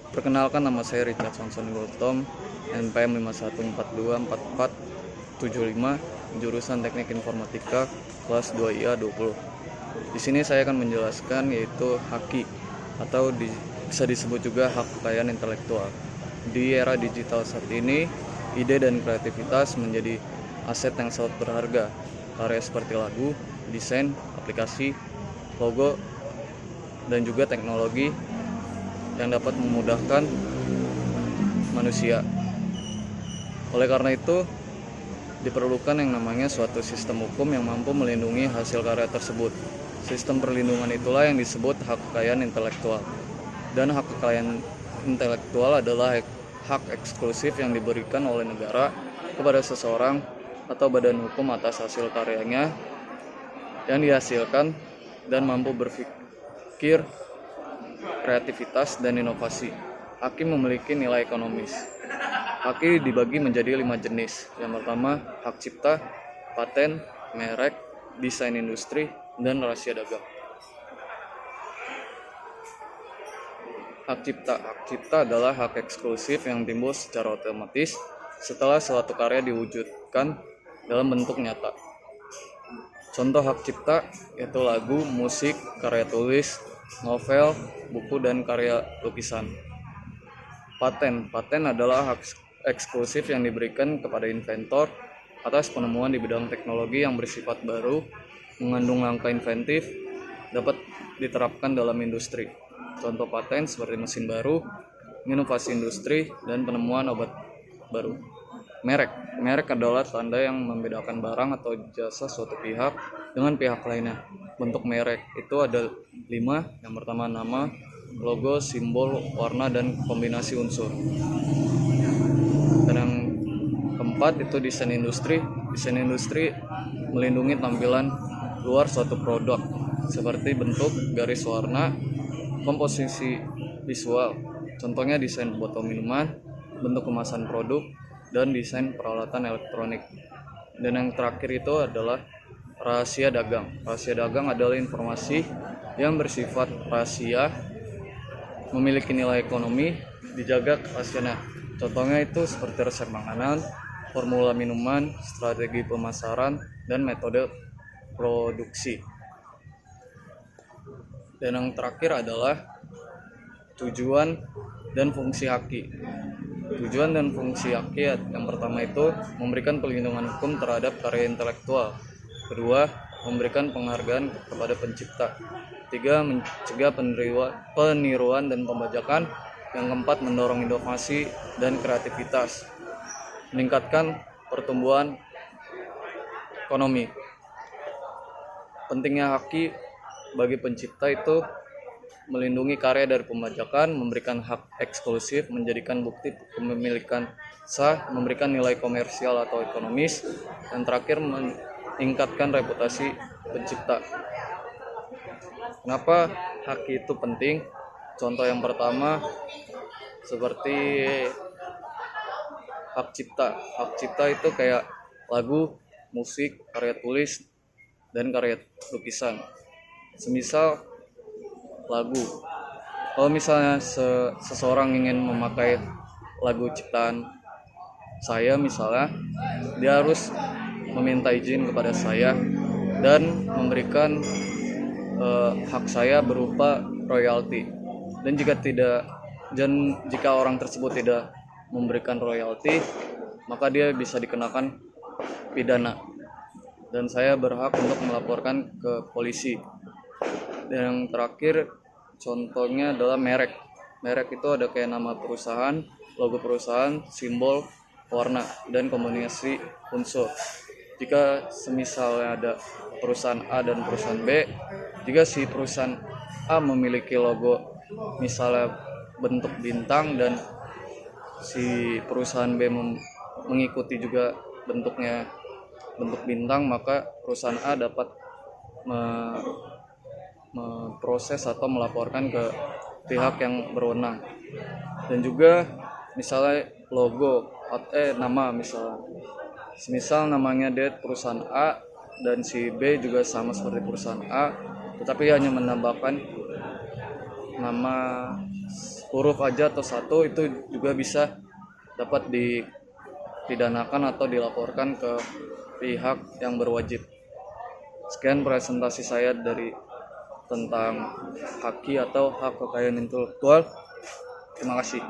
Perkenalkan, nama saya Richard Sonson Gultom, NPM 51424475, jurusan Teknik Informatika, kelas 2IA 20. Di sini saya akan menjelaskan yaitu HAKI atau bisa disebut juga hak kekayaan intelektual. Di era digital saat ini, ide dan kreativitas menjadi aset yang sangat berharga. Karya seperti lagu, desain, aplikasi, logo, dan juga teknologi yang dapat memudahkan manusia. Oleh karena itu, diperlukan yang namanya suatu sistem hukum yang mampu melindungi hasil karya tersebut. Sistem perlindungan itulah yang disebut hak kekayaan intelektual. Dan hak kekayaan intelektual adalah hak eksklusif yang diberikan oleh negara kepada seseorang atau badan hukum atas hasil karyanya yang dihasilkan dan mampu berpikir, kreativitas, dan inovasi. HAKI memiliki nilai ekonomis. HAKI dibagi menjadi 5 jenis. Yang pertama, hak cipta, paten, merek, desain industri, dan rahasia dagang. Hak cipta adalah hak eksklusif yang timbul secara otomatis setelah suatu karya diwujudkan dalam bentuk nyata. Contoh hak cipta yaitu lagu, musik, karya tulis, novel, buku, dan karya lukisan. Paten adalah hak eksklusif yang diberikan kepada inventor atas penemuan di bidang teknologi yang bersifat baru, mengandung langkah inventif, dapat diterapkan dalam industri. Contoh paten seperti mesin baru, inovasi industri, dan penemuan obat baru. Merek adalah tanda yang membedakan barang atau jasa suatu pihak dengan pihak lainnya. Bentuk merek itu ada 5. Yang pertama, nama, logo, simbol, warna, dan kombinasi unsur. Dan yang keempat itu desain industri. Desain industri melindungi tampilan luar suatu produk seperti bentuk, garis warna, komposisi visual. Contohnya desain botol minuman, bentuk kemasan produk, dan desain peralatan elektronik. Dan yang terakhir itu adalah rahasia dagang. Rahasia dagang adalah informasi yang bersifat rahasia, memiliki nilai ekonomi, dijaga kerahasiaannya. Contohnya itu seperti resep makanan, formula minuman, strategi pemasaran, dan metode produksi. Dan yang terakhir adalah tujuan dan fungsi HAKI. Tujuan dan fungsi HAKI yang pertama itu memberikan perlindungan hukum terhadap karya intelektual. Kedua, memberikan penghargaan kepada pencipta. Tiga, mencegah peniruan dan pembajakan. Yang keempat, mendorong inovasi dan kreativitas. Meningkatkan pertumbuhan ekonomi. Pentingnya HAKI bagi pencipta itu melindungi karya dari pembajakan, memberikan hak eksklusif, menjadikan bukti kepemilikan sah, memberikan nilai komersial atau ekonomis, dan terakhir meningkatkan reputasi pencipta. Kenapa HAKI itu penting? Contoh yang pertama seperti hak cipta. Hak cipta itu kayak lagu, musik, karya tulis, dan karya lukisan. Semisal lagu, kalau misalnya seseorang ingin memakai lagu ciptaan saya misalnya, dia harus meminta izin kepada saya dan memberikan hak saya berupa royalti. Dan jika orang tersebut tidak memberikan royalti, maka dia bisa dikenakan pidana. Dan saya berhak untuk melaporkan ke polisi. Dan yang terakhir contohnya adalah merek. Merek itu ada kayak nama perusahaan, logo perusahaan, simbol, warna, dan kombinasi unsur. Jika semisalnya ada perusahaan A dan perusahaan B, jika si perusahaan A memiliki logo misalnya bentuk bintang dan si perusahaan B mengikuti juga bentuknya bentuk bintang, maka perusahaan A dapat memproses atau melaporkan ke pihak yang berwenang. Dan juga misalnya logo nama misal namanya perusahaan A dan si B juga sama seperti perusahaan A, tetapi hanya menambahkan nama huruf aja atau satu itu juga bisa dapat dipidanakan atau dilaporkan ke pihak yang berwajib. Sekian presentasi saya dari tentang haki atau hak kekayaan intelektual. Terima kasih.